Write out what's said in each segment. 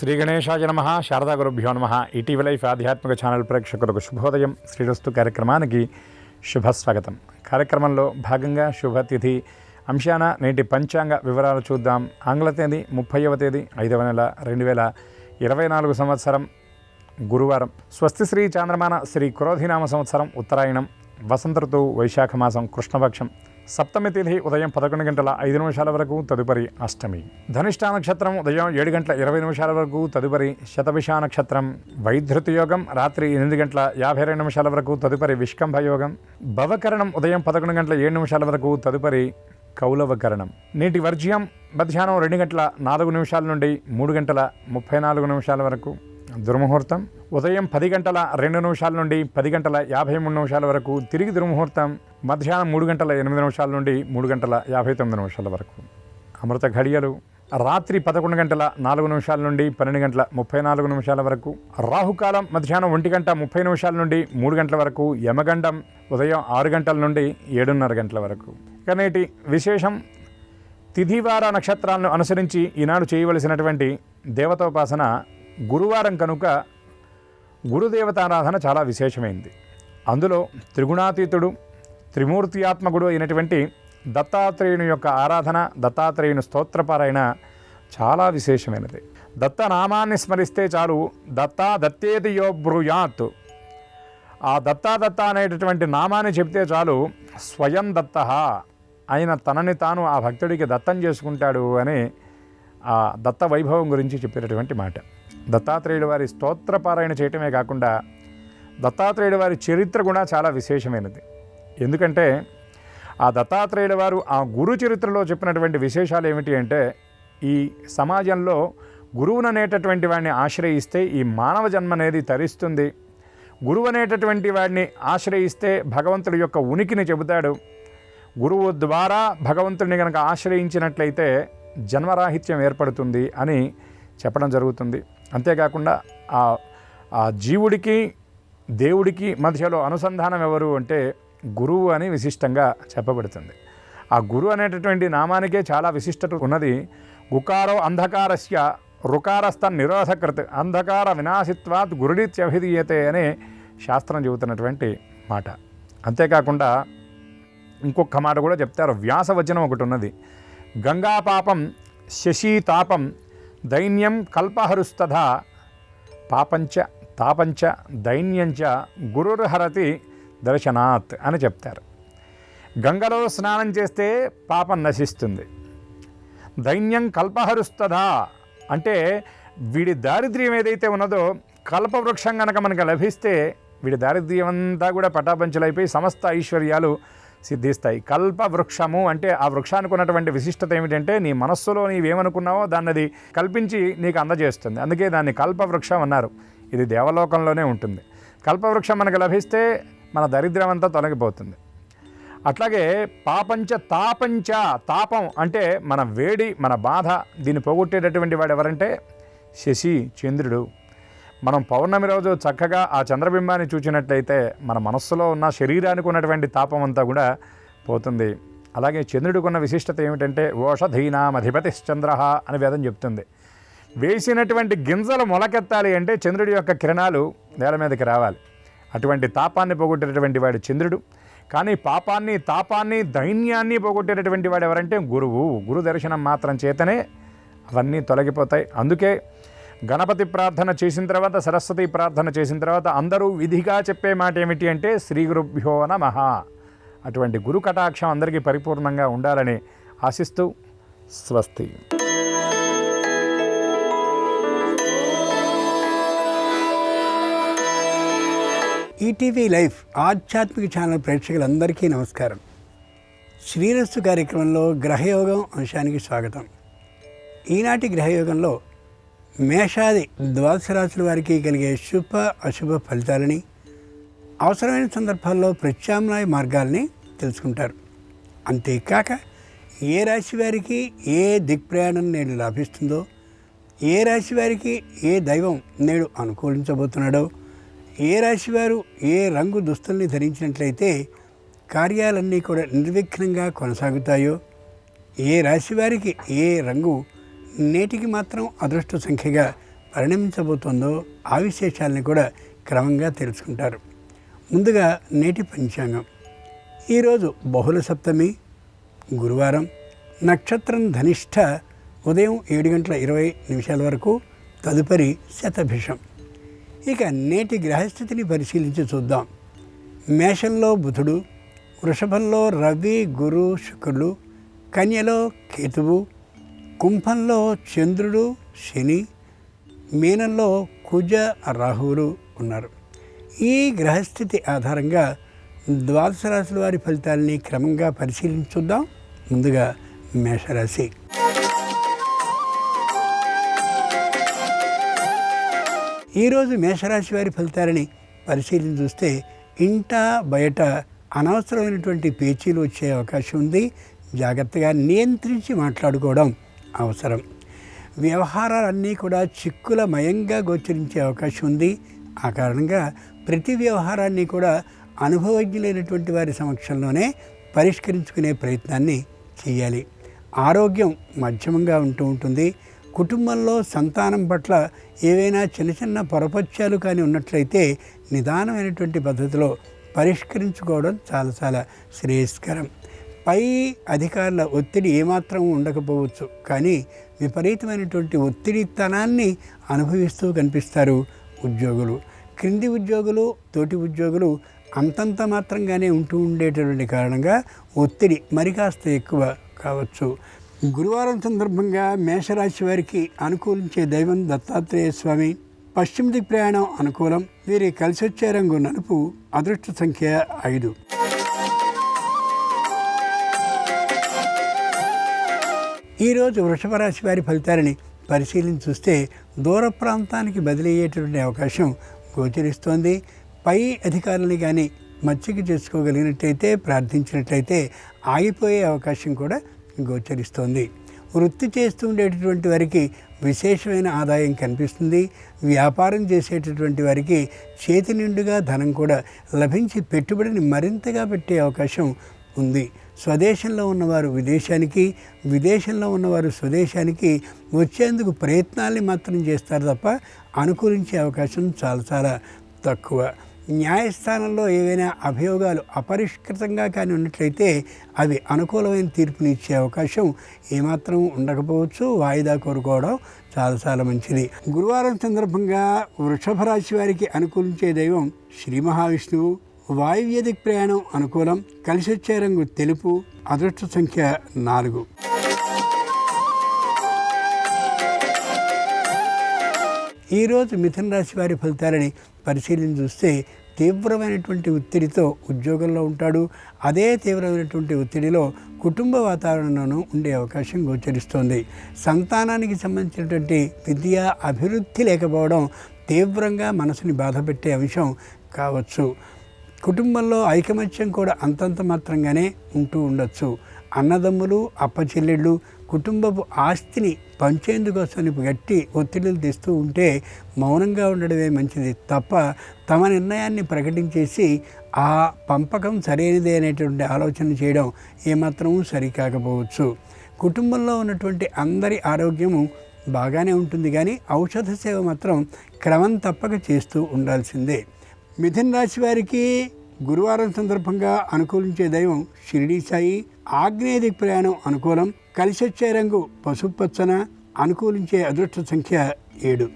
శ్రీ గణేశాయ నమః. శారదా గురుభ్యో నమః. ఈటీవీ లైఫ్ ఆధ్యాత్మిక ఛానల్ ప్రేక్షకులకు శుభోదయం. శ్రీరస్తు కార్యక్రమానికి శుభస్వాగతం. కార్యక్రమంలో భాగంగా శుభతిథి అంశాన నేటి పంచాంగ వివరాలు చూద్దాం. ఆంగ్ల తేదీ 30వ తేదీ 5వ నెల 2024 సంవత్సరం గురువారం. స్వస్తి శ్రీ చాంద్రమాన శ్రీ క్రోధినామ సంవత్సరం ఉత్తరాయణం, వసంత ఋతువు వైశాఖ మాసం, కృష్ణపక్షం, సప్తమి తిథి ఉదయం 11 గంటల 5 నిమిషాల వరకు, తదుపరి అష్టమి. ధనిష్ఠా నక్షత్రం ఉదయం 7 గంటల 20 నిమిషాల వరకు, తదుపరి శతభిష నక్షత్రం. వైధృతి యోగం రాత్రి 8 గంటల 52 నిమిషాల వరకు, తదుపరి విష్కంభ యోగం. భవకరణం ఉదయం 11 గంటల 7 నిమిషాల వరకు, తదుపరి కౌలవకరణం. నేటి వర్జ్యం మధ్యాహ్నం 2 గంటల 4 నిమిషాల నుండి 3 గంటల 34 నిమిషాల వరకు. దుర్ముహూర్తం ఉదయం 10 గంటల 2 నిమిషాల నుండి 10 గంటల 53 నిమిషాల వరకు. తిరిగి దుర్ముహూర్తం మధ్యాహ్నం 3 గంటల 8 నిమిషాల నుండి 3 గంటల 59 నిమిషాల వరకు. అమృత ఘడియలు రాత్రి 11 గంటల 4 నిమిషాల నుండి 12 గంటల 34 నిమిషాల వరకు. రాహుకాలం మధ్యాహ్నం 1 గంట 30 నిమిషాల నుండి 3 గంటల వరకు. యమగండం ఉదయం 6 గంటల నుండి 7:30 గంటల వరకు. ఇక నేటి విశేషం, తిథివార నక్షత్రాలను అనుసరించి ఈనాడు చేయవలసినటువంటి దేవతోపాసన. గురువారం కనుక గురుదేవతారాధన చాలా విశేషమైంది. అందులో త్రిగుణాతీతుడు, త్రిమూర్తియాత్మకుడు అయినటువంటి దత్తాత్రేయుని యొక్క ఆరాధన, దత్తాత్రేయుని స్తోత్రపారాయణ చాలా విశేషమైనది. దత్తనామాన్ని స్మరిస్తే చాలు, దత్తా దత్తేతి యో బ్రూయాత్, ఆ దత్తా అనేటటువంటి నామాన్ని చెప్తే చాలు, స్వయం దత్త, ఆయన తనని తాను ఆ భక్తుడికి దత్తం చేసుకుంటాడు అని ఆ దత్త వైభవం గురించి చెప్పేటటువంటి మాట. దత్తాత్రేయుడు వారి స్తోత్రపారాయణ చేయటమే కాకుండా దత్తాత్రేయుడు వారి చరిత్ర కూడా చాలా విశేషమైనది. ఎందుకంటే ఆ దత్తాత్రేయుడు వారు ఆ గురు చరిత్రలో చెప్పినటువంటి విశేషాలు ఏమిటి అంటే, ఈ సమాజంలో గురువును అనేటటువంటి వాడిని ఆశ్రయిస్తే ఈ మానవ జన్మ అనేది తరిస్తుంది. గురువు అనేటటువంటి వాడిని ఆశ్రయిస్తే భగవంతుడి యొక్క ఉనికిని చెబుతాడు. గురువు ద్వారా భగవంతుడిని కనుక ఆశ్రయించినట్లయితే జన్మరాహిత్యం ఏర్పడుతుంది అని చెప్పడం జరుగుతుంది. అంతేకాకుండా ఆ జీవుడికి దేవుడికి మధ్యలో అనుసంధానం ఎవరు అంటే గురువు అని విశిష్టంగా చెప్పబడుతుంది. ఆ గురు అనేటటువంటి నామానికే చాలా విశిష్టత ఉన్నది. గుకారో అంధకారస్య రుకారస్థ నిరోధకృత్ అంధకార వినాశిత్వాత్ గురుడిత్యభిధీయతే అనే శాస్త్రం చెబుతున్నటువంటి మాట. అంతేకాకుండా ఇంకొక మాట కూడా చెప్తారు. వ్యాసవచనం ఒకటి ఉన్నది. గంగా పాపం శశీతాపం దైన్యం కల్పహరుస్తథా పాపంచ తాపంచ దైన్యంచ గురుర్హరతి దర్శనాత్ అని చెప్తారు. గంగలో స్నానం చేస్తే పాపం నశిస్తుంది. దైన్యం కల్పహరుస్తథా అంటే వీడి దారిద్ర్యం ఏదైతే ఉన్నదో, కల్పవృక్షం కనుక మనకు లభిస్తే వీడి దారిద్ర్యం అంతా కూడా పటాపంచలైపోయి సమస్త ఐశ్వర్యాలు సిద్ధిస్తాయి. కల్పవృక్షము అంటే ఆ వృక్షానికి ఉన్నటువంటి విశిష్టత ఏమిటంటే, నీ మనస్సులో నీవేమనుకున్నావో దాన్ని అది కల్పించి నీకు అందజేస్తుంది. అందుకే దాన్ని కల్పవృక్షం అన్నారు. ఇది దేవలోకంలోనే ఉంటుంది. కల్పవృక్షం మనకు లభిస్తే మన దరిద్రం అంతా తొలగిపోతుంది. అట్లాగే పాపంచ తాపంచ, తాపం అంటే మన వేడి, మన బాధ, దీన్ని పోగొట్టేటటువంటి వాడు ఎవరంటే శశి, చంద్రుడు. మనం పౌర్ణమి రోజు చక్కగా ఆ చంద్రబింబాన్ని చూచినట్లయితే మన మనస్సులో ఉన్న శరీరానికి ఉన్నటువంటి తాపం అంతా కూడా పోతుంది. అలాగే చంద్రుడికున్న విశిష్టత ఏమిటంటే ఓషధీనామధిపతిశ్చంద్ర అని వేదం చెప్తుంది. వేసినటువంటి గింజలు మొలకెత్తాలి అంటే చంద్రుడి యొక్క కిరణాలు నేల మీదకి రావాలి. అటువంటి తాపాన్ని పోగొట్టేటటువంటి వాడు చంద్రుడు. కానీ పాపాన్ని, తాపాన్ని, దైన్యాన్ని పోగొట్టేటటువంటి వాడు ఎవరంటే గురువు. గురు దర్శనం మాత్రం చేతనే అవన్నీ తొలగిపోతాయి. అందుకే గణపతి ప్రార్థన చేసిన తర్వాత, సరస్వతి ప్రార్థన చేసిన తర్వాత అందరూ విధిగా చెప్పే మాట ఏమిటి అంటే శ్రీ గురుభ్యో నమః. అటువంటి గురు కటాక్షం అందరికీ పరిపూర్ణంగా ఉండాలని ఆశిస్తూ స్వస్తి. ఈటీవీ లైఫ్ ఆధ్యాత్మిక ఛానల్ ప్రేక్షకులందరికీ నమస్కారం. శ్రీరస్తు కార్యక్రమంలో గ్రహయోగం అంశానికి స్వాగతం. ఈనాటి గ్రహయోగంలో మేషాది ద్వాదశ రాశుల వారికి కలిగే శుభ అశుభ ఫలితాలని, అవసరమైన సందర్భాల్లో ప్రత్యామ్నాయ మార్గాల్ని తెలుసుకుంటారు. అంతేకాక ఏ రాశి వారికి ఏ దిక్ప్రయాణం నేడు లాభిస్తుందో, ఏ రాశి వారికి ఏ దైవం నేడు అనుకూలించబోతున్నాడో, ఏ రాశివారు ఏ రంగు దుస్తుల్ని ధరించినట్లయితే కార్యాలన్నీ కూడా నిర్విఘ్నంగా కొనసాగుతాయో, ఏ రాశివారికి ఏ రంగు నేటికి మాత్రం అదృష్ట సంఖ్యగా పరిణమించబోతోందో ఆ విశేషాలని కూడా క్రమంగా తెలుసుకుంటారు. ముందుగా నేటి పంచాంగం. ఈరోజు బహుళ సప్తమి, గురువారం, నక్షత్రం ధనిష్ట, ఉదయం 7:20 వరకు, తదుపరి శతభిషం. ఇక నేటి గ్రహస్థితిని పరిశీలించి చూద్దాం. మేషంలో బుధుడు, వృషభంలో రవి, గురు, శుక్రులు, కన్యలో కేతువు, కుంభంలో చంద్రుడు, శని, మీనంలో కుజ, రాహువులు ఉన్నారు. ఈ గ్రహస్థితి ఆధారంగా ద్వాదశ రాశుల వారి ఫలితాలని క్రమంగా పరిశీలించుద్దాం. ముందుగా మేషరాశి. ఈరోజు మేషరాశి వారి ఫలితాలని పరిశీలించి చూస్తే ఇంట బయట అనవసరమైనటువంటి పేచీలు వచ్చే అవకాశం ఉంది. జాగ్రత్తగా నియంత్రించి మాట్లాడుకోవడం అవసరం. వ్యవహారాలన్నీ కూడా చిక్కులమయంగా గోచరించే అవకాశం ఉంది. ఆ కారణంగా ప్రతి వ్యవహారాన్ని కూడా అనుభవజ్ఞులైనటువంటి వారి సమక్షంలోనే పరిష్కరించుకునే ప్రయత్నాన్ని చేయాలి. ఆరోగ్యం మధ్యమంగా ఉంటుంది. కుటుంబంలో సంతానం పట్ల ఏవైనా చిన్న చిన్న పొరపత్యాలు కానీ ఉన్నట్లయితే నిదానమైనటువంటి పద్ధతిలో పరిష్కరించుకోవడం చాలా శ్రేయస్కరం. పై అధికారుల ఒత్తిడి ఏమాత్రం ఉండకపోవచ్చు, కానీ విపరీతమైనటువంటి ఒత్తిడితనాన్ని అనుభవిస్తూ కనిపిస్తారు ఉద్యోగులు. క్రింది ఉద్యోగులు, తోటి ఉద్యోగులు అంతంత మాత్రంగానే ఉండేటటువంటి కారణంగా ఒత్తిడి మరి కాస్త ఎక్కువ కావచ్చు. గురువారం సందర్భంగా మేషరాశి వారికి అనుకూలించే దైవం దత్తాత్రేయ స్వామి. పశ్చిమ దిక్ ప్రయాణం అనుకూలం. వీరి కలిసి వచ్చే రంగు నలుపు. అదృష్ట సంఖ్య 5. ఈరోజు వృషభ రాశి వారి ఫలితాలని పరిశీలించి చూస్తే దూర ప్రాంతానికి బదిలీ అయ్యేటువంటి అవకాశం గోచరిస్తోంది. పై అధికారులని కానీ మచ్చిక చేసుకోగలిగినట్లయితే, ప్రార్థించినట్లయితే ఆగిపోయే అవకాశం కూడా గోచరిస్తోంది. వృత్తి చేస్తూ ఉండేటటువంటి వారికి విశేషమైన ఆదాయం కనిపిస్తుంది. వ్యాపారం చేసేటటువంటి వారికి చేతి నిండుగా ధనం కూడా లభించి పెట్టుబడిని మరింతగా పెట్టే అవకాశం ఉంది. స్వదేశంలో ఉన్నవారు విదేశానికి, విదేశంలో ఉన్నవారు స్వదేశానికి వచ్చేందుకు ప్రయత్నాల్ని మాత్రం చేస్తారు తప్ప అనుకూలించే అవకాశం చాలా తక్కువ. న్యాయస్థానంలో ఏవైనా అభియోగాలు అపరిష్కృతంగా కానీ ఉన్నట్లయితే అవి అనుకూలమైన తీర్పునిచ్చే అవకాశం ఏమాత్రం ఉండకపోవచ్చు. వాయిదా కోరుకోవడం చాలా మంచిది. గురువారం సందర్భంగా వృషభ రాశి వారికి అనుకూలించే దైవం శ్రీ మహావిష్ణువు. వాయువ్య దిక్ ప్రయాణం అనుకూలం. కలిసి వచ్చే రంగు తెలుపు. అదృష్ట సంఖ్య 4. ఈరోజు మిథున రాశి వారి ఫలితాలని పరిశీలించి చూస్తే తీవ్రమైనటువంటి ఒత్తిడితో ఉద్యోగంలో ఉంటాడు. అదే తీవ్రమైనటువంటి ఒత్తిడిలో కుటుంబ వాతావరణంలోనూ ఉండే అవకాశం గోచరిస్తోంది. సంతానానికి సంబంధించినటువంటి విద్యా అభివృద్ధి లేకపోవడం తీవ్రంగా మనసుని బాధపెట్టే అంశం కావచ్చు. కుటుంబంలో ఐకమత్యం కూడా అంతంత మాత్రంగానే ఉండొచ్చు. అన్నదమ్ములు, అప్పచెల్లెళ్ళు కుటుంబపు ఆస్తిని పంచేందుకోసం గట్టి ఒత్తిడులు తెస్తూ ఉంటే మౌనంగా ఉండడమే మంచిది తప్ప తమ నిర్ణయాన్ని ప్రకటించేసి ఆ పంపకం సరైనదే అనేటువంటి ఆలోచన చేయడం ఏమాత్రం సరికాకపోవచ్చు. కుటుంబంలో ఉన్నటువంటి అందరి ఆరోగ్యము బాగానే ఉంటుంది, కానీ ఔషధ సేవ మాత్రం క్రమం తప్పక చేస్తూ ఉండాల్సిందే. మిథున రాశి వారికి గురువారం సందర్భంగా అనుకూలించే దైవం షిరిడీ సాయి. ఆగ్నేయ దిక్ ప్రయాణం అనుకూలం. కలిసి వచ్చే రంగు పసుపు పచ్చన. అనుకూలించే అదృష్ట సంఖ్య 7.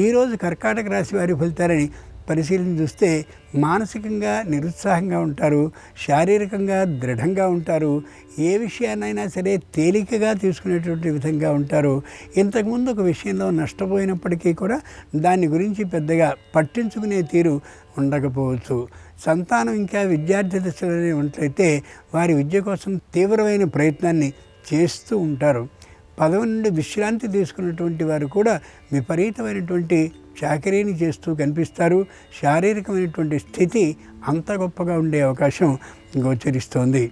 ఈరోజు కర్కాటక రాశి వారి ఫలితాలని పరిశీలన చూస్తే మానసికంగా నిరుత్సాహంగా ఉంటారు, శారీరకంగా దృఢంగా ఉంటారు, ఏ విషయాన్నైనా సరే తేలికగా తీసుకునేటువంటి విధంగా ఉంటారు. ఇంతకుముందు ఒక విషయంలో నష్టపోయినప్పటికీ కూడా దాని గురించి పెద్దగా పట్టించుకునే తీరు ఉండకపోవచ్చు. సంతానం ఇంకా విద్యార్థి దశలోనే ఉన్నట్లయితే వారి విద్య కోసం తీవ్రమైన ప్రయత్నాన్ని చేస్తూ ఉంటారు. పదవి నుండి విశ్రాంతి తీసుకున్నటువంటి వారు కూడా విపరీతమైనటువంటి చాకరీని చేస్తూ కనిపిస్తారు. శారీరకమైనటువంటి స్థితి అంత గొప్పగా ఉండే అవకాశం గోచరిస్తోంది.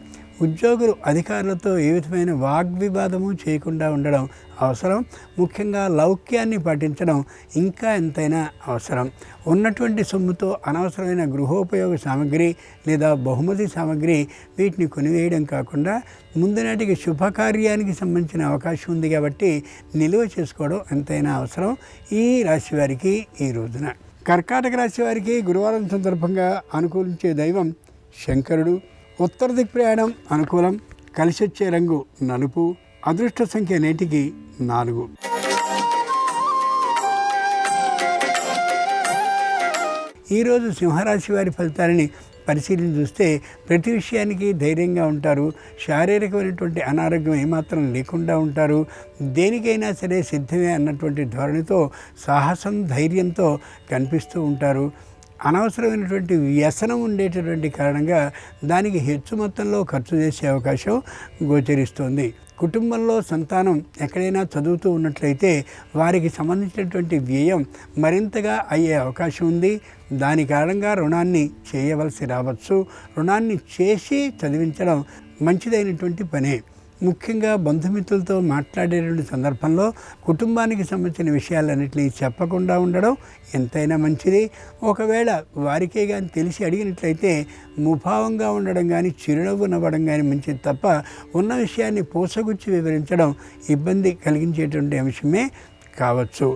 ఉద్యోగులు అధికారులతో ఏ విధమైన వాగ్వివాదము చేయకుండా ఉండడం అవసరం. ముఖ్యంగా లౌక్యాన్ని పాటించడం ఇంకా ఎంతైనా అవసరం. ఉన్నటువంటి సొమ్ముతో అనవసరమైన గృహోపయోగ సామగ్రి లేదా బహుమతి సామగ్రి వీటిని కొనివేయడం కాకుండా ముందు నాటికి శుభకార్యానికి సంబంధించిన అవకాశం ఉంది కాబట్టి నిల్వ చేసుకోవడం ఎంతైనా అవసరం ఈ రాశి వారికి ఈ రోజున. కర్కాటక రాశి వారికి గురువారం సందర్భంగా అనుకూలించే దైవం శంకరుడు. ఉత్తర దిక్ ప్రయాణం అనుకూలం. కలిసొచ్చే రంగు నలుపు. అదృష్ట సంఖ్య నేటికి 4. ఈరోజు సింహరాశి వారి ఫలితాలని పరిశీలన చూస్తే ప్రతి విషయానికి ధైర్యంగా ఉంటారు. శారీరకమైనటువంటి అనారోగ్యం ఏమాత్రం లేకుండా ఉంటారు. దేనికైనా సరే సిద్ధమే అన్నటువంటి ధోరణితో సాహసం ధైర్యంతో కనిపిస్తూ ఉంటారు. అనవసరమైనటువంటి వ్యసనం ఉండేటటువంటి కారణంగా దానికి హెచ్చు మొత్తంలో ఖర్చు చేసే అవకాశం గోచరిస్తోంది. కుటుంబంలో సంతానం ఎక్కడైనా చదువుతూ ఉన్నట్లయితే వారికి సంబంధించినటువంటి వ్యయం మరింతగా అయ్యే అవకాశం ఉంది. దాని కారణంగా రుణాన్ని చేయవలసి రావచ్చు. రుణాన్ని చేసి చదివించడం మంచిదైనటువంటి పనే. ముఖ్యంగా బంధుమిత్రులతో మాట్లాడేటువంటి సందర్భంలో కుటుంబానికి సంబంధించిన విషయాలన్నింటినీ చెప్పకుండా ఉండడం ఎంతైనా మంచిది. ఒకవేళ వారికే కానీ తెలిసి అడిగినట్లయితే ముభావంగా ఉండడం కానీ చిరునవ్వు నవ్వడం కానీ మంచిది తప్ప ఉన్న విషయాన్ని పూసగుచ్చి వివరించడం ఇబ్బంది కలిగించేటువంటి అంశమే కావచ్చు.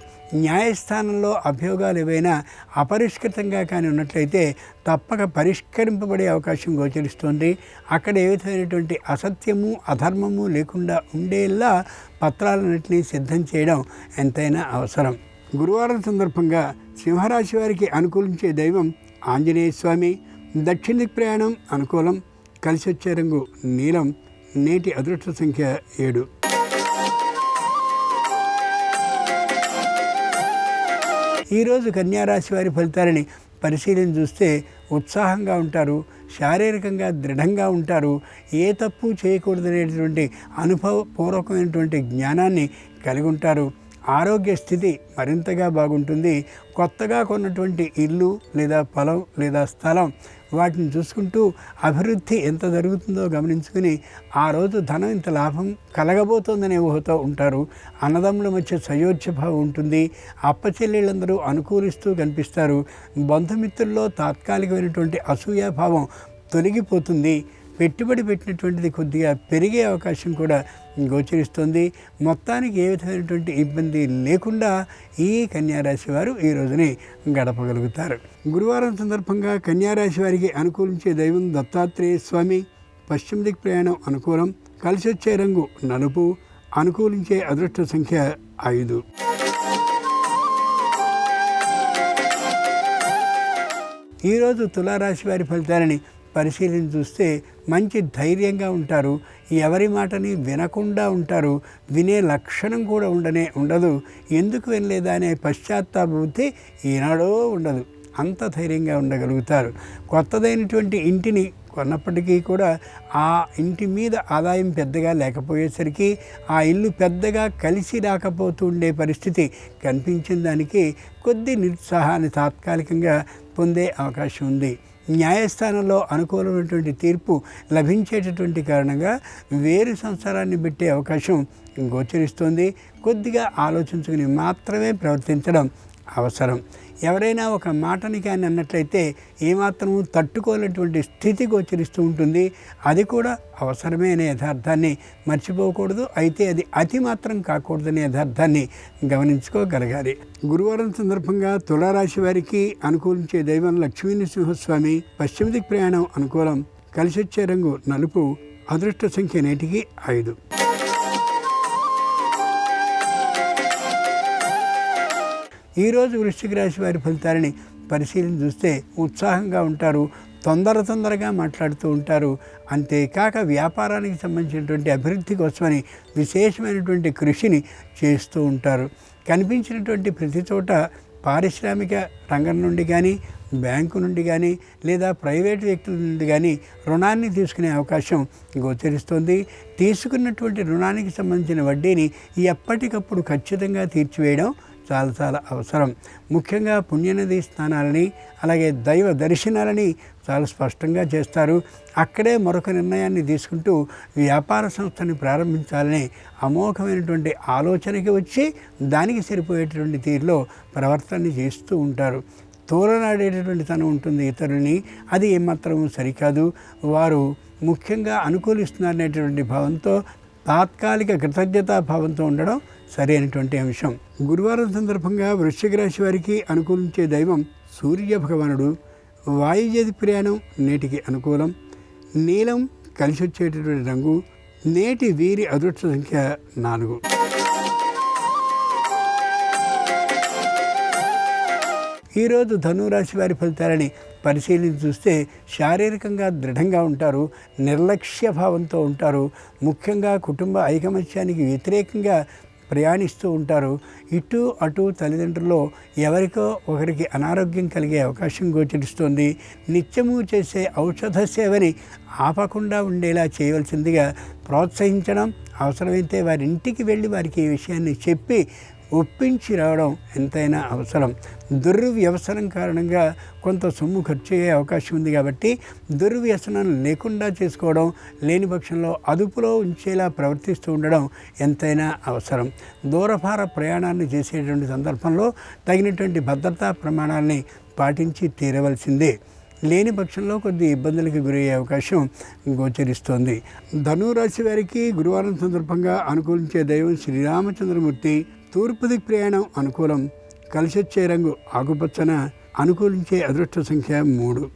న్యాయస్థానంలో అభియోగాలు ఏవైనా అపరిష్కృతంగా కానీ ఉన్నట్లయితే తప్పక పరిష్కరింపబడే అవకాశం గోచరిస్తుంది. అక్కడ ఏ విధమైనటువంటి అసత్యము అధర్మము లేకుండా ఉండేలా పత్రాలన్నింటినీ సిద్ధం చేయడం ఎంతైనా అవసరం. గురువారం సందర్భంగా సింహరాశి వారికి అనుకూలించే దైవం ఆంజనేయ స్వామి. దక్షిణ దిక్ ప్రయాణం అనుకూలం. కలిసి వచ్చే రంగు నీలం. నేటి అదృష్ట సంఖ్య 7. ఈరోజు కన్యారాశి వారి ఫలితాలని పరిశీలన చూస్తే ఉత్సాహంగా ఉంటారు. శారీరకంగా దృఢంగా ఉంటారు. ఏ తప్పు చేయకూడదనేటువంటి అనుభవపూర్వకమైనటువంటి జ్ఞానాన్ని కలిగి ఉంటారు. ఆరోగ్య స్థితి మరింతగా బాగుంటుంది. కొత్తగా కొన్నటువంటి ఇల్లు లేదా పొలం లేదా స్థలం వాటిని చూసుకుంటూ అభివృద్ధి ఎంత జరుగుతుందో గమనించుకుని ఆ రోజు ధనం ఇంత లాభం కలగబోతోందనే ఊహతో ఉంటారు. అన్నదమ్ముల మధ్య సయోధ్యభావం ఉంటుంది. అప్పచెల్లెళ్ళందరూ అనుకూలిస్తూ కనిపిస్తారు. బంధుమిత్రుల్లో తాత్కాలికమైనటువంటి అసూయాభావం తొలగిపోతుంది. పెట్టుబడి పెట్టినటువంటిది కొద్దిగా పెరిగే అవకాశం కూడా గోచరిస్తుంది. మొత్తానికి ఏ విధమైనటువంటి ఇబ్బంది లేకుండా ఈ కన్యారాశి వారు ఈ రోజుని గడపగలుగుతారు. గురువారం సందర్భంగా కన్యారాశి వారికి అనుకూలించే దైవం దత్తాత్రేయ స్వామి. పశ్చిమ దిక్ ప్రయాణం అనుకూలం. కలిసి వచ్చే రంగు నలుపు. అనుకూలించే అదృష్ట సంఖ్య 5. ఈరోజు తులారాశి వారి ఫలితాలని పరిశీలన చూస్తే మంచి ధైర్యంగా ఉంటారు. ఎవరి మాటని వినకుండా ఉంటారు. వినే లక్షణం కూడా ఉండదు. ఎందుకు వినలేదా అనే పశ్చాత్తాపబుద్ధి ఈనాడో ఉండదు. అంత ధైర్యంగా ఉండగలుగుతారు. కొత్తదైనటువంటి ఇంటిని కొన్నప్పటికీ కూడా ఆ ఇంటి మీద ఆదాయం పెద్దగా లేకపోయేసరికి ఆ ఇల్లు పెద్దగా కలిసి రాకపోతూ ఉండే పరిస్థితి కనిపించిన దానికి కొద్ది నిరుత్సాహాన్ని తాత్కాలికంగా పొందే అవకాశం ఉంది. న్యాయస్థానంలో అనుకూలమైనటువంటి తీర్పు లభించేటటువంటి కారణంగా వేరు సంసారాన్ని పెట్టే అవకాశం గోచరిస్తుంది. కొద్దిగా ఆలోచించుకుని మాత్రమే ప్రవర్తించడం అవసరం. ఎవరైనా ఒక మాటని కానీ అన్నట్లయితే ఏమాత్రము తట్టుకోలేటువంటి స్థితి గోచరిస్తూ ఉంటుంది. అది కూడా అవసరమే అనే యథార్థాన్ని మర్చిపోకూడదు. అయితే అది అతి మాత్రం కాకూడదనే యథార్థాన్ని గమనించుకోగలగాలి. గురువారం సందర్భంగా తులారాశి వారికి అనుకూలించే దైవం లక్ష్మీనరసింహస్వామి. పశ్చిమ దిక్ ప్రయాణం అనుకూలం. కలిసి వచ్చే రంగు నలుపు. అదృష్ట సంఖ్య నేటికి 5. ఈరోజు వృశ్చిక రాశి వారి ఫలితాలని పరిశీలన చూస్తే ఉత్సాహంగా ఉంటారు. తొందరగా మాట్లాడుతూ ఉంటారు. అంతేకాక వ్యాపారానికి సంబంధించినటువంటి అభివృద్ధి కోసమని విశేషమైనటువంటి కృషిని చేస్తూ ఉంటారు. కనిపించినటువంటి ప్రతి చోట పారిశ్రామిక రంగం నుండి కానీ బ్యాంకు నుండి కానీ లేదా ప్రైవేటు వ్యక్తుల నుండి కానీ రుణాన్ని తీసుకునే అవకాశం గోచరిస్తుంది. తీసుకున్నటువంటి రుణానికి సంబంధించిన వడ్డీని ఎప్పటికప్పుడు ఖచ్చితంగా తీర్చివేయడం చాలా చాలా అవసరం. ముఖ్యంగా పుణ్యనది స్నానాలని అలాగే దైవ దర్శనాలని చాలా స్పష్టంగా చేస్తారు. అక్కడే మరొక నిర్ణయాన్ని తీసుకుంటూ వ్యాపార సంస్థని ప్రారంభించాలని అమోఘమైనటువంటి ఆలోచనకి వచ్చి దానికి సరిపోయేటువంటి తీరులో ప్రవర్తన చేస్తూ ఉంటారు. తోలనాడేటటువంటి తనం ఉంటుంది ఇతరులని, అది ఏమాత్రం సరికాదు. వారు ముఖ్యంగా అనుకూలిస్తున్నారనేటువంటి భావంతో తాత్కాలిక కృతజ్ఞతా భావంతో ఉండడం సరైనటువంటి అంశం. గురువారం సందర్భంగా వృశ్చిక రాశి వారికి అనుకూలించే దైవం సూర్య భగవానుడు. వాయువ్యది ప్రయాణం నేటికి అనుకూలం. నీలం కలిసి వచ్చేటటువంటి రంగు. నేటి వీరి అదృష్ట సంఖ్య 4. ఈరోజు ధనురాశి వారి ఫలితాలని పరిశీలించి చూస్తే శారీరకంగా దృఢంగా ఉంటారు, నిర్లక్ష్య భావంతో ఉంటారు. ముఖ్యంగా కుటుంబ ఐకమత్యానికి వ్యతిరేకంగా ప్రయాణిస్తూ ఉంటారు. ఇటు అటు తల్లిదండ్రుల్లో ఎవరికో ఒకరికి అనారోగ్యం కలిగే అవకాశం గోచరిస్తోంది. నిత్యము చేసే ఔషధ సేవని ఆపకుండా ఉండేలా చేయవలసిందిగా ప్రోత్సహించడం, అవసరమైతే వారి ఇంటికి వెళ్ళి వారికి ఈ విషయాన్ని చెప్పి ఒప్పించి రావడం ఎంతైనా అవసరం. దుర్వ్యసనం కారణంగా కొంత సొమ్ము ఖర్చు అయ్యే అవకాశం ఉంది కాబట్టి దుర్వ్యసనం లేకుండా చేసుకోవడం, లేని పక్షంలో అదుపులో ఉంచేలా ప్రవర్తిస్తూ ఉండడం ఎంతైనా అవసరం. దూరభార ప్రయాణాన్ని చేసేటువంటి సందర్భంలో తగినటువంటి భద్రతా ప్రమాణాలని పాటించి తీరవలసిందే. లేని పక్షంలో కొద్ది ఇబ్బందులకు గురయ్యే అవకాశం గోచరిస్తోంది. ధనురాశి వారికి గురువారం సందర్భంగా అనుకూలించే దైవం శ్రీరామచంద్రమూర్తి. తూర్పు దిక్కు ప్రయాణం అనుకూలం. కలిసొచ్చే రంగు ఆకుపచ్చన. అనుకూలించే అదృష్ట సంఖ్య 3.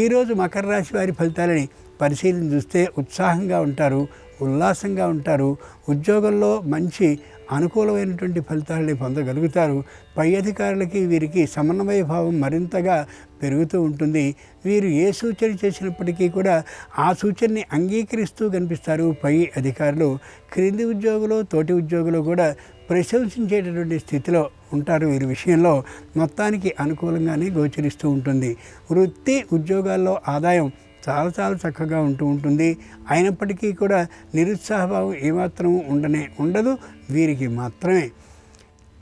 ఈరోజు మకర రాశి వారి ఫలితాలని పరిశీలన చూస్తే ఉత్సాహంగా ఉంటారు, ఉల్లాసంగా ఉంటారు. ఉద్యోగంలో మంచి అనుకూలమైనటువంటి ఫలితాలని పొందగలుగుతారు. పై అధికారులకి వీరికి సమన్వయ భావం మరింతగా పెరుగుతూ ఉంటుంది. వీరు ఏ సూచన చేసినప్పటికీ కూడా ఆ సూచనని అంగీకరిస్తూ కనిపిస్తారు పై అధికారులు. క్రింది ఉద్యోగులు, తోటి ఉద్యోగులు కూడా ప్రశంసించేటటువంటి స్థితిలో ఉంటారు. వీరి విషయంలో మొత్తానికి అనుకూలంగానే గోచరిస్తూ ఉంటుంది. వృత్తి ఉద్యోగాల్లో ఆదాయం చాలా చాలా చక్కగా ఉంటుంది. అయినప్పటికీ కూడా నిరుత్సాహభావం ఏమాత్రం ఉండదు వీరికి మాత్రమే.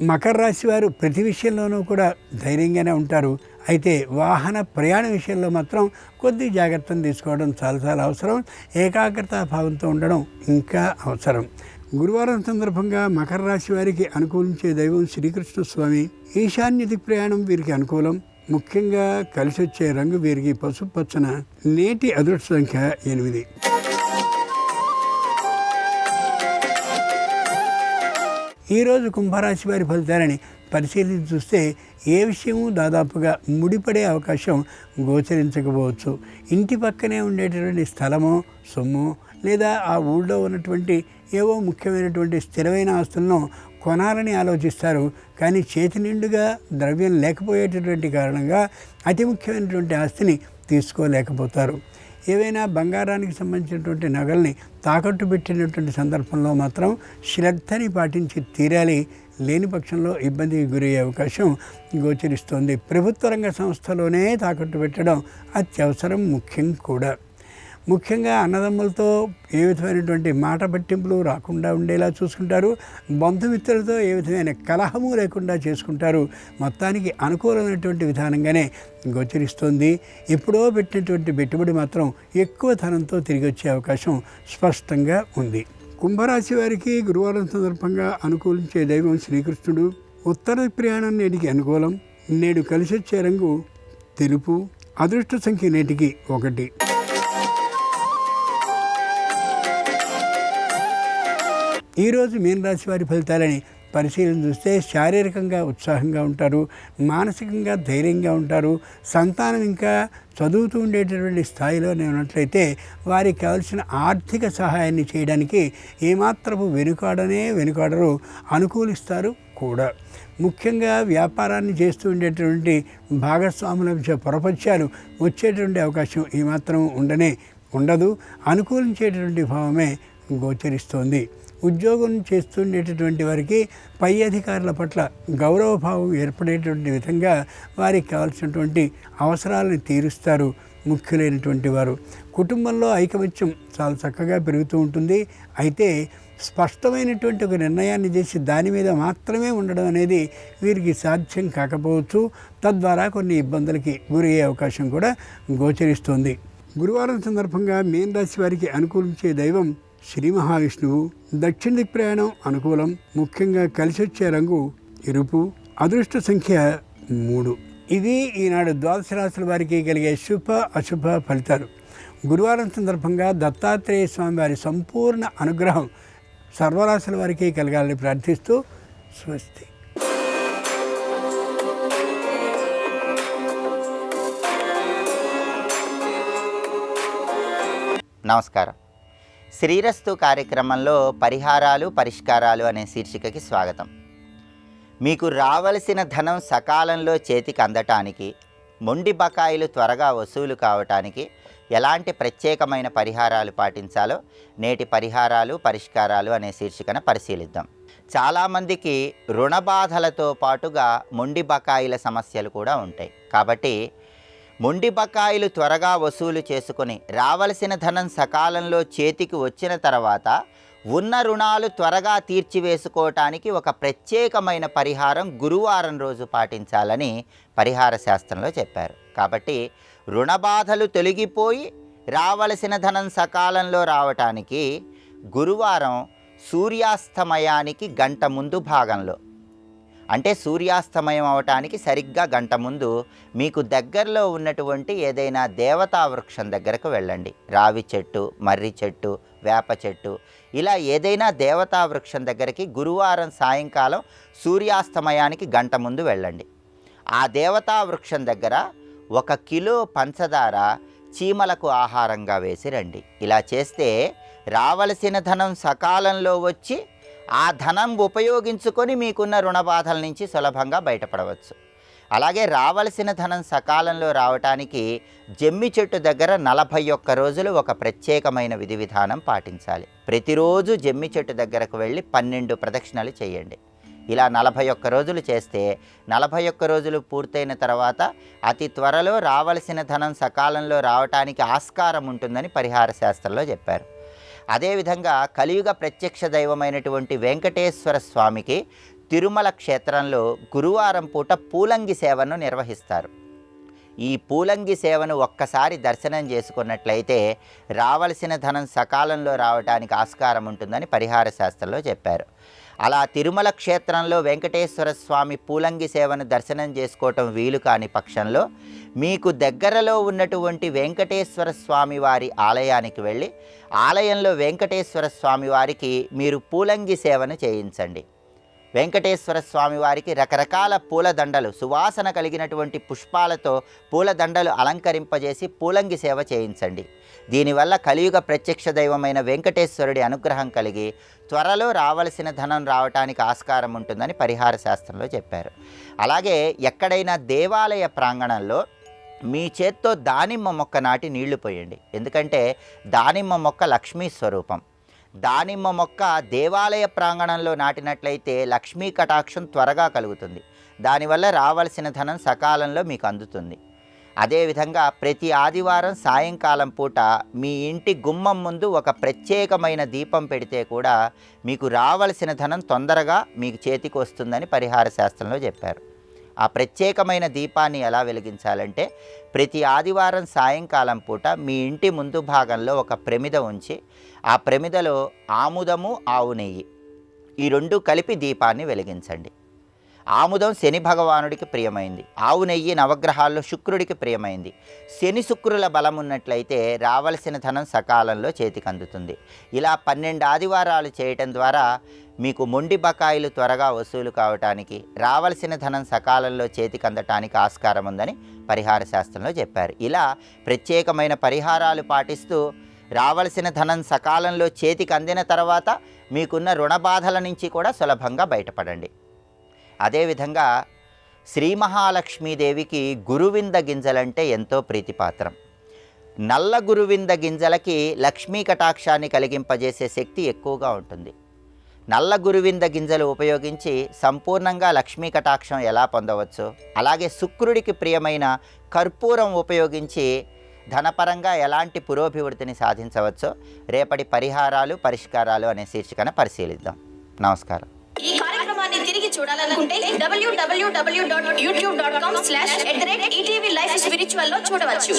మకర రాశి వారు ప్రతి విషయంలోనూ కూడా ధైర్యంగానే ఉంటారు. అయితే వాహన ప్రయాణ విషయంలో మాత్రం కొద్ది జాగ్రత్తను తీసుకోవడం చాలా చాలా అవసరం. ఏకాగ్రతా భావంతో ఉండడం ఇంకా అవసరం. గురువారం సందర్భంగా మకర రాశి వారికి అనుకూలించే దైవం శ్రీకృష్ణ స్వామి. ఈశాన్య దిక్కు ప్రయాణం వీరికి అనుకూలం. ముఖ్యంగా కలిసి వచ్చే రంగు వీరికి పసుపు పచ్చన. నేటి అదృష్ట సంఖ్య 8. ఈరోజు కుంభరాశి వారి ఫలితాలని పరిశీలించి చూస్తే ఏ విషయము దాదాపుగా ముడిపడే అవకాశం గోచరించకపోవచ్చు. ఇంటి పక్కనే ఉండేటటువంటి స్థలమో, సొమ్ము లేదా ఆ ఊళ్ళో ఉన్నటువంటి ఏవో ముఖ్యమైనటువంటి స్థిరమైన ఆస్తులను కొనాలని ఆలోచిస్తారు. కానీ చేతి నిండుగా ద్రవ్యం లేకపోయేటటువంటి కారణంగా అతి ముఖ్యమైనటువంటి ఆస్తిని తీసుకోలేకపోతారు. ఏవైనా బంగారానికి సంబంధించినటువంటి నగల్ని తాకట్టు పెట్టినటువంటి సందర్భంలో మాత్రం శ్రద్ధని పాటించి తీరాలి. లేని పక్షంలో ఇబ్బందికి గురయ్యే అవకాశం గోచరిస్తోంది. ప్రభుత్వ రంగ సంస్థలోనే తాకట్టు పెట్టడం అత్యవసరం, ముఖ్యం కూడా. ముఖ్యంగా అన్నదమ్ములతో ఏ విధమైనటువంటి మాట పట్టింపులు రాకుండా ఉండేలా చూసుకుంటారు. బంధుమిత్రులతో ఏ విధమైన కలహము లేకుండా చేసుకుంటారు. మొత్తానికి అనుకూలమైనటువంటి విధానంగానే గోచరిస్తుంది. ఎప్పుడో పెట్టినటువంటి పెట్టుబడి మాత్రం ఎక్కువ ధనంతో తిరిగి వచ్చే అవకాశం స్పష్టంగా ఉంది. కుంభరాశి వారికి గురువారం సందర్భంగా అనుకూలించే దైవం శ్రీకృష్ణుడు. ఉత్తర ప్రయాణం నేటికి అనుకూలం. నేడు కలిసి వచ్చే రంగు తెలుపు. అదృష్ట సంఖ్య నేటికి 1. ఈరోజు మీనరాశి వారి ఫలితాలని పరిశీలన చూస్తే శారీరకంగా ఉత్సాహంగా ఉంటారు, మానసికంగా ధైర్యంగా ఉంటారు. సంతానం ఇంకా చదువుతూ ఉండేటటువంటి స్థాయిలోనే ఉన్నట్లయితే వారికి కావలసిన ఆర్థిక సహాయాన్ని చేయడానికి ఏమాత్రపు వెనుకాడరు, అనుకూలిస్తారు కూడా. ముఖ్యంగా వ్యాపారాన్ని చేస్తూ ఉండేటువంటి భాగస్వాముల మధ్య పొరపత్యాలు వచ్చేటువంటి అవకాశం ఏమాత్రం ఉండదు. అనుకూలించేటటువంటి భావమే గోచరిస్తోంది. ఉద్యోగం చేస్తుండేటటువంటి వారికి పై అధికారుల పట్ల గౌరవభావం ఏర్పడేటువంటి విధంగా వారికి కావాల్సినటువంటి అవసరాలను తీరుస్తారు ముఖ్యులైనటువంటి వారు. కుటుంబంలో ఐకమత్యం చాలా చక్కగా పెరుగుతూ ఉంటుంది. అయితే స్పష్టమైనటువంటి ఒక నిర్ణయాన్ని చేసి దాని మీద మాత్రమే ఉండడం అనేది వీరికి సాధ్యం కాకపోవచ్చు. తద్వారా కొన్ని ఇబ్బందులకి గురయ్యే అవకాశం కూడా గోచరిస్తుంది. గురువారం సందర్భంగా మీన రాశి వారికి అనుకూలించే దైవం శ్రీ మహావిష్ణువు. దక్షిణ దిక్ ప్రయాణం అనుకూలం. ముఖ్యంగా కలిసి వచ్చే రంగు ఎరుపు. అదృష్ట సంఖ్య 3. ఇది ఈనాడు ద్వాదశ రాశుల వారికి కలిగే శుభ అశుభ ఫలితాలు. గురువారం సందర్భంగా దత్తాత్రేయ స్వామి వారి సంపూర్ణ అనుగ్రహం సర్వరాశుల వారికి కలగాలని ప్రార్థిస్తూ స్వస్తి. నమస్కారం. శ్రీరస్తు కార్యక్రమంలో పరిహారాలు పరిష్కారాలు అనే శీర్షికకి స్వాగతం. మీకు రావలసిన ధనం సకాలంలో చేతికి అందటానికి, మొండి బకాయిలు త్వరగా వసూలు కావటానికి ఎలాంటి ప్రత్యేకమైన పరిహారాలు పాటించాలో నేటి పరిహారాలు పరిష్కారాలు అనే శీర్షికన పరిశీలిద్దాం. చాలామందికి రుణ బాధలతో పాటుగా మొండి బకాయిల సమస్యలు కూడా ఉంటాయి. కాబట్టి మొండి బకాయిలు త్వరగా వసూలు చేసుకుని రావలసిన ధనం సకాలంలో చేతికి వచ్చిన తర్వాత ఉన్న రుణాలు త్వరగా తీర్చివేసుకోవటానికి ఒక ప్రత్యేకమైన పరిహారం గురువారం రోజు పాటించాలని పరిహార శాస్త్రంలో చెప్పారు. కాబట్టి రుణ బాధలు తొలగిపోయి రావలసిన ధనం సకాలంలో రావటానికి గురువారం సూర్యాస్తమయానికి గంట ముందు భాగంలో, అంటే సూర్యాస్తమయం అవటానికి సరిగ్గా గంట ముందు మీకు దగ్గరలో ఉన్నటువంటి ఏదైనా దేవతా వృక్షం దగ్గరకు వెళ్ళండి. రావి చెట్టు, మర్రి చెట్టు, వేప చెట్టు, ఇలా ఏదైనా దేవతా వృక్షం దగ్గరికి గురువారం సాయంకాలం సూర్యాస్తమయానికి గంట ముందు వెళ్ళండి. ఆ దేవతా వృక్షం దగ్గర 1 కిలో పంచదార చీమలకు ఆహారంగా వేసి రండి. ఇలా చేస్తే రావలసిన ధనం సకాలంలో వచ్చి ఆ ధనం ఉపయోగించుకొని మీకున్న రుణ బాధల నుంచి సులభంగా బయటపడవచ్చు. అలాగే రావలసిన ధనం సకాలంలో రావటానికి జమ్మి చెట్టు దగ్గర 41 రోజులు ఒక ప్రత్యేకమైన విధి విధానం పాటించాలి. ప్రతిరోజు జమ్మి చెట్టు దగ్గరకు వెళ్ళి 12 ప్రదక్షిణలు చేయండి. ఇలా 41 రోజులు చేస్తే 41 రోజులు పూర్తయిన తర్వాత అతి త్వరలో రావలసిన ధనం సకాలంలో రావటానికి ఆస్కారం ఉంటుందని పరిహార శాస్త్రంలో చెప్పారు. అదేవిధంగా కలియుగ ప్రత్యక్ష దైవమైనటువంటి వెంకటేశ్వర స్వామికి తిరుమల క్షేత్రంలో గురువారం పూట పూలంగి సేవను నిర్వహిస్తారు. ఈ పూలంగి సేవను ఒక్కసారి దర్శనం చేసుకున్నట్లయితే రావలసిన ధనం సకాలంలో రావడానికి ఆస్కారం ఉంటుందని పరిహార శాస్త్రంలో చెప్పారు. అలా తిరుమల క్షేత్రంలో వెంకటేశ్వర స్వామి పూలంగి సేవను దర్శనం చేసుకోవటం వీలు కాని పక్షంలో మీకు దగ్గరలో ఉన్నటువంటి వెంకటేశ్వర స్వామి వారి ఆలయానికి వెళ్ళి ఆలయంలో వెంకటేశ్వర స్వామి వారికి మీరు పూలంగి సేవను చేయించండి. వెంకటేశ్వర స్వామి వారికి రకరకాల పూలదండలు, సువాసన కలిగినటువంటి పుష్పాలతో పూలదండలు అలంకరింపజేసి పూలంగి సేవ చేయించండి. దీనివల్ల కలియుగ ప్రత్యక్ష దైవమైన వెంకటేశ్వరుడి అనుగ్రహం కలిగి త్వరలో రావలసిన ధనం రావటానికి ఆస్కారం ఉంటుందని పరిహార శాస్త్రంలో చెప్పారు. అలాగే ఎక్కడైనా దేవాలయ ప్రాంగణంలో మీ చేత్తో దానిమ్మ మొక్క నాటి నీళ్లు పోయండి. ఎందుకంటే దానిమ్మ మొక్క లక్ష్మీ స్వరూపం. దానిమ్మ మొక్క దేవాలయ ప్రాంగణంలో నాటినట్లయితే లక్ష్మీ కటాక్షం త్వరగా కలుగుతుంది. దానివల్ల రావలసిన ధనం సకాలంలో మీకు అందుతుంది. అదేవిధంగా ప్రతి ఆదివారం సాయంకాలం పూట మీ ఇంటి గుమ్మం ముందు ఒక ప్రత్యేకమైన దీపం పెడితే కూడా మీకు రావలసిన ధనం తొందరగా మీకు చేతికి వస్తుందని పరిహార శాస్త్రంలో చెప్పారు. ఆ ప్రత్యేకమైన దీపాన్ని ఎలా వెలిగించాలంటే ప్రతి ఆదివారం సాయంకాలం పూట మీ ఇంటి ముందు భాగంలో ఒక ప్రమిద ఉంచి ఆ ప్రమిదలో ఆముదము, ఆవు నెయ్యి ఈ 2 కలిపి దీపాన్ని వెలిగించండి. ఆముదం శని భగవానుడికి ప్రియమైంది, ఆవు నెయ్యి నవగ్రహాల్లో శుక్రుడికి ప్రియమైంది. శని శుక్రుల బలం ఉన్నట్లయితే రావలసిన ధనం సకాలంలో చేతికి అందుతుంది. ఇలా 12 ఆదివారాలు చేయటం ద్వారా మీకు మొండి బకాయిలు త్వరగా వసూలు కావటానికి, రావలసిన ధనం సకాలంలో చేతికి అందటానికి ఆస్కారం ఉందని పరిహార శాస్త్రంలో చెప్పారు. ఇలా ప్రత్యేకమైన పరిహారాలు పాటిస్తూ రావలసిన ధనం సకాలంలో చేతికి అందిన తర్వాత మీకున్న రుణ బాధల నుంచి కూడా సులభంగా బయటపడండి. అదేవిధంగా శ్రీ మహాలక్ష్మీదేవికి గురువింద గింజలంటే ఎంతో ప్రీతిపాత్రం. నల్ల గురువింద గింజలకి లక్ష్మీ కటాక్షాన్ని కలిగింపజేసే శక్తి ఎక్కువగా ఉంటుంది. నల్ల గురువింద గింజలు ఉపయోగించి సంపూర్ణంగా లక్ష్మీ కటాక్షం ఎలా పొందవచ్చో, అలాగే శుక్రుడికి ప్రియమైన కర్పూరం ఉపయోగించి ధనపరంగా ఎలాంటి పురోభివృద్ధిని సాధించవచ్చో రేపటి పరిహారాలు పరిష్కారాలు అనే శీర్షికన పరిశీలిద్దాం. నమస్కారం. ఈ కార్యక్రమాన్ని తిరిగి చూడాలనుకుంటే www.youtube.com/ETV Life Spiritual లో చూడవచ్చు.